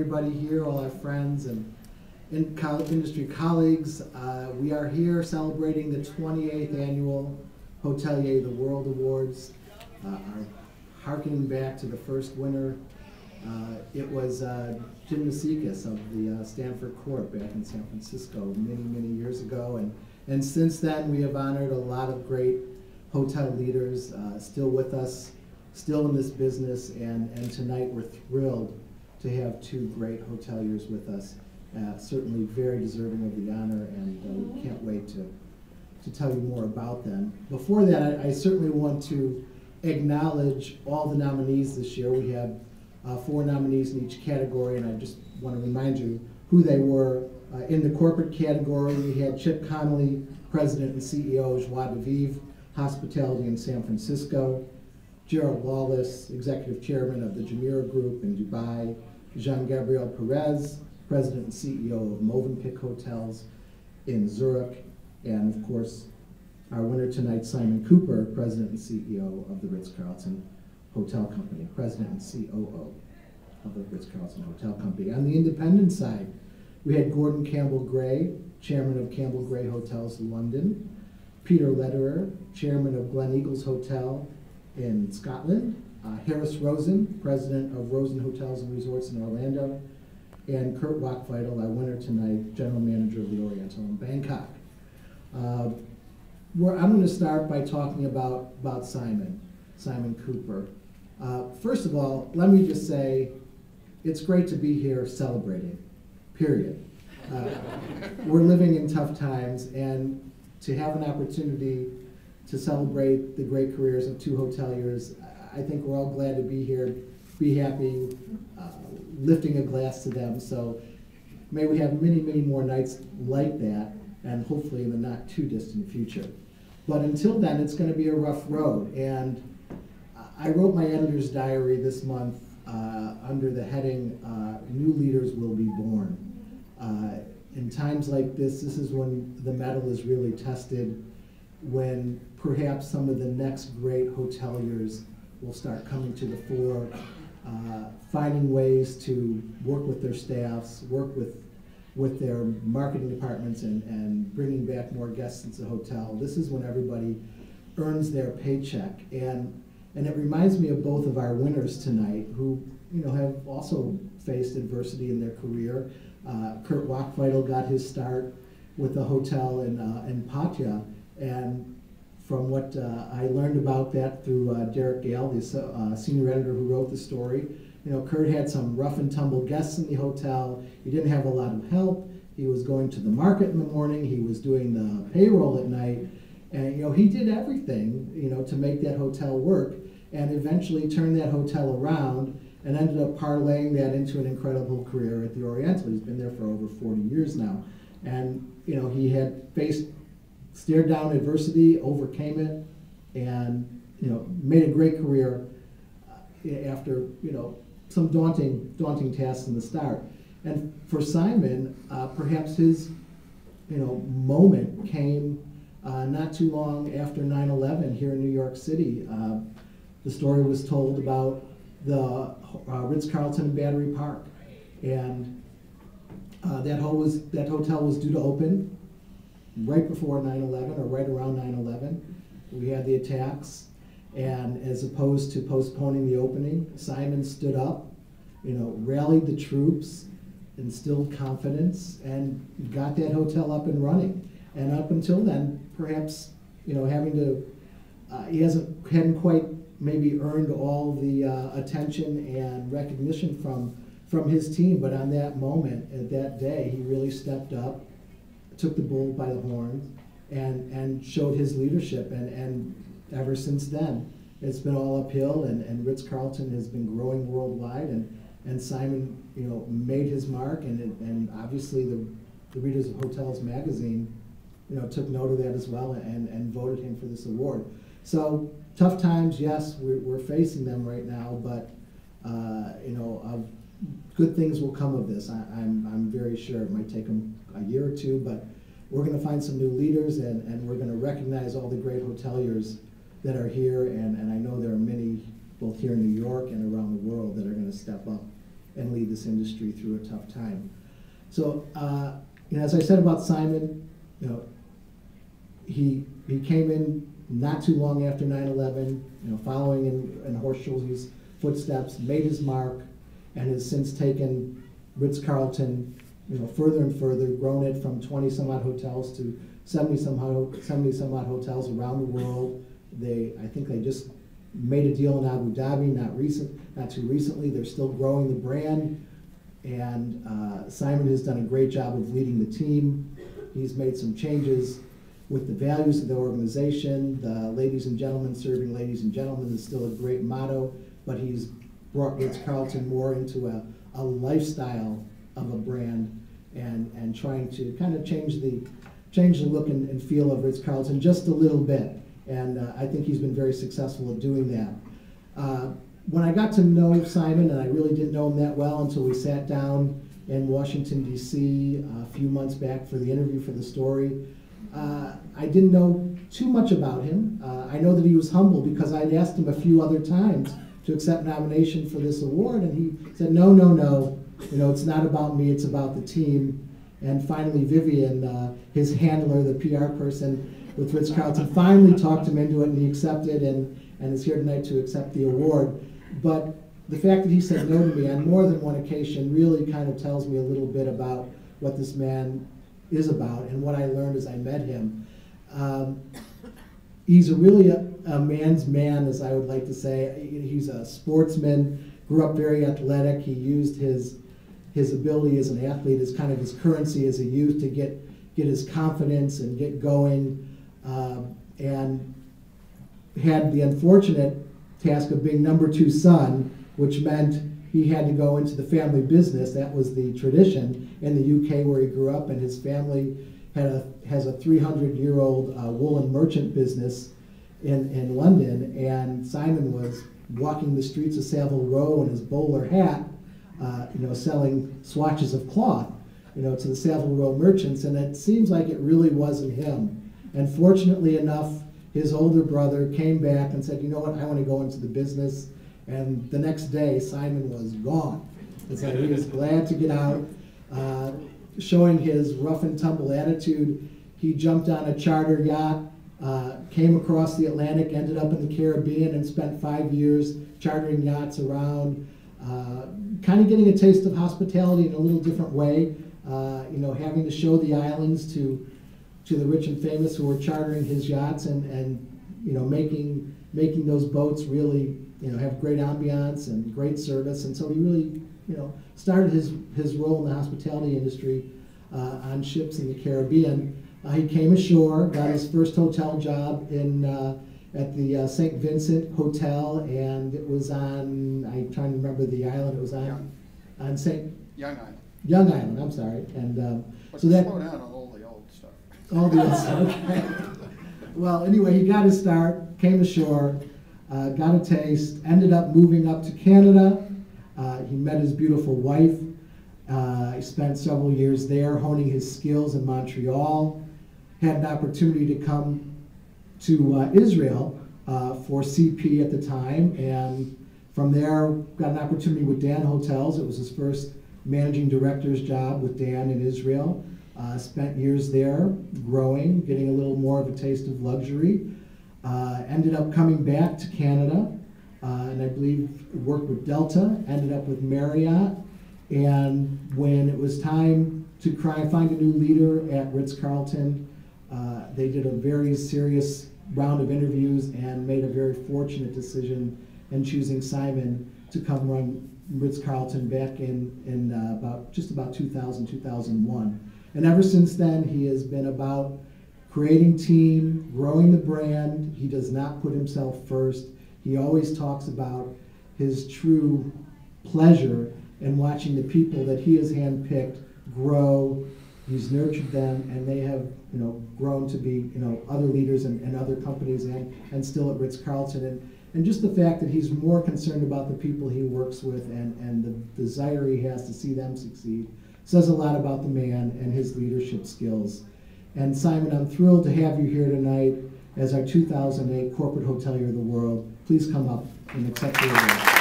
everybody here, all our friends and industry colleagues. We are here celebrating the 28th annual Hotelier the World Awards, harkening back to the first winner. It was Jim Nasicas of the Stanford Court back in San Francisco many years ago, and since then we have honored a lot of great hotel leaders still with us, still in this business, and tonight we're thrilled to have two great hoteliers with us, certainly very deserving of the honor, and we can't wait to tell you more about them. Before that, I certainly want to acknowledge all the nominees this year. We have 4 nominees in each category, and I just want to remind you who they were. In the corporate category, we had Chip Connolly, President and CEO of Joie de Vivre Hospitality in San Francisco; Gerald Lawless, Executive Chairman of the Jumeirah Group in Dubai; Jean-Gabriel Perez, President and CEO of Movenpick Hotels in Zurich; and of course, our winner tonight, Simon Cooper, President and CEO of the Ritz-Carlton Hotel Company, President and COO of the Ritz-Carlton Hotel Company. On the independent side, we had Gordon Campbell Gray, Chairman of Campbell Gray Hotels London; Peter Lederer, Chairman of Glen Eagles Hotel in Scotland; Harris Rosen, President of Rosen Hotels and Resorts in Orlando; and Kurt Wachfeitel, our winner tonight, General Manager of the Oriental in Bangkok. I'm going to start by talking about Simon Cooper. First of all, let me just say, it's great to be here celebrating, period. We're living in tough times, and to have an opportunity to celebrate the great careers of 2 hoteliers, I think we're all glad to be here, be happy, lifting a glass to them. So may we have many more nights like that, and hopefully in the not too distant future. But until then, it's going to be a rough road. And I wrote my editor's diary this month under the heading, New Leaders Will Be Born. In times like this is when the mettle is really tested, when perhaps some of the next great hoteliers will start coming to the fore, finding ways to work with their staffs, work with their marketing departments, and bringing back more guests into the hotel. This is when everybody earns their paycheck. And it reminds me of both of our winners tonight, who have also faced adversity in their career. Kurt Wachfeitel got his start with the hotel in Pattaya, and from what I learned about that through Derek Gale, the senior editor who wrote the story, Kurt had some rough and tumble guests in the hotel. He didn't have a lot of help. He was going to the market in the morning. He was doing the payroll at night. And he did everything to make that hotel work, and eventually turned that hotel around and ended up parlaying that into an incredible career at the Oriental. He's been there for over 40 years now. And he had stared down adversity, overcame it, and made a great career after some daunting tasks in the start. And for Simon, perhaps his moment came not too long after 9/11 here in New York City. The story was told about the Ritz-Carlton in Battery Park, and that hotel was due to open right before 9/11, or right around 9/11. We had the attacks, and as opposed to postponing the opening, Simon stood up, rallied the troops, instilled confidence, and got that hotel up and running. And up until then, perhaps he hadn't quite maybe earned all the attention and recognition from his team, but on that moment, at that day, he really stepped up, took the bull by the horns, and showed his leadership. And ever since then, it's been all uphill, and Ritz-Carlton has been growing worldwide, and Simon made his mark, and obviously the readers of Hotels Magazine took note of that as well, and voted him for this award. So tough times, yes, we're facing them right now, but good things will come of this. I'm very sure. It might take them a year or 2, but we're going to find some new leaders, and we're going to recognize all the great hoteliers that are here, and I know there are many, both here in New York and around the world, that are going to step up and lead this industry through a tough time. So, as I said about Simon, he came in not too long after 9/11, following in Horst Schulze's footsteps, made his mark, and has since taken Ritz-Carlton, further and further, grown it from 20 some odd hotels to 70 some odd hotels around the world. I think they just made a deal in Abu Dhabi, not too recently. They're still growing the brand, and Simon has done a great job of leading the team. He's made some changes with the values of the organization. The ladies and gentlemen serving ladies and gentlemen is still a great motto, but he's brought Ritz-Carlton more into a lifestyle of a brand, and trying to kind of change the look and feel of Ritz-Carlton just a little bit. And I think he's been very successful at doing that. When I got to know Simon, and I really didn't know him that well until we sat down in Washington, D.C. a few months back for the interview for the story, I didn't know too much about him. I know that he was humble because I'd asked him a few other times to accept nomination for this award, and he said, no, it's not about me, it's about the team. And finally, Vivian, his handler, the PR person with Ritz-Carlton, finally talked him into it, and he accepted, and is here tonight to accept the award. But the fact that he said no to me on more than one occasion really kind of tells me a little bit about what this man is about and what I learned as I met him. He's really a man's man, as I would like to say. He's a sportsman, grew up very athletic. He used his ability as an athlete as kind of his currency as a youth to get his confidence and get going, and had the unfortunate task of being number 2 son, which meant he had to go into the family business. That was the tradition in the UK where he grew up, and his family has a 300-year-old woolen merchant business in London, and Simon was walking the streets of Savile Row in his bowler hat, selling swatches of cloth, to the Savile Row merchants, and it seems like it really wasn't him. And fortunately enough, his older brother came back and said, you know what, I want to go into the business. And the next day, Simon was gone. And so he was glad to get out, showing his rough and tumble attitude. He jumped on a charter yacht, came across the Atlantic, ended up in the Caribbean, and spent 5 years chartering yachts around, kind of getting a taste of hospitality in a little different way, having to show the islands to the rich and famous who were chartering his yachts, and making those boats really have great ambiance and great service. And so he really started his role in the hospitality industry on ships in the Caribbean. He came ashore, got his first hotel job at the St. Vincent Hotel, and it was on, I'm trying to remember the island it was on, on St. Young Island. Young Island, I'm sorry. And so that, slow down on all the old stuff. All the old stuff, okay. Well, anyway, he got his start, came ashore, got a taste, ended up moving up to Canada. He met his beautiful wife. He spent several years there honing his skills in Montreal. Had an opportunity to come to Israel for CP at the time, and from there got an opportunity with Dan Hotels. It was his first managing director's job with Dan in Israel. Spent years there, growing, getting a little more of a taste of luxury. Ended up coming back to Canada, and I believe worked with Delta, ended up with Marriott, and when it was time to find a new leader at Ritz-Carlton, they did a very serious round of interviews and made a very fortunate decision in choosing Simon to come run Ritz-Carlton back in about 2000, 2001. And ever since then, he has been about creating team, growing the brand. He does not put himself first. He always talks about his true pleasure in watching the people that he has handpicked grow. He's nurtured them, and they have grown to be other leaders in other companies and still at Ritz-Carlton. And just the fact that he's more concerned about the people he works with and the desire he has to see them succeed says a lot about the man and his leadership skills. And Simon, I'm thrilled to have you here tonight as our 2008 Corporate Hotelier of the World. Please come up and accept the award.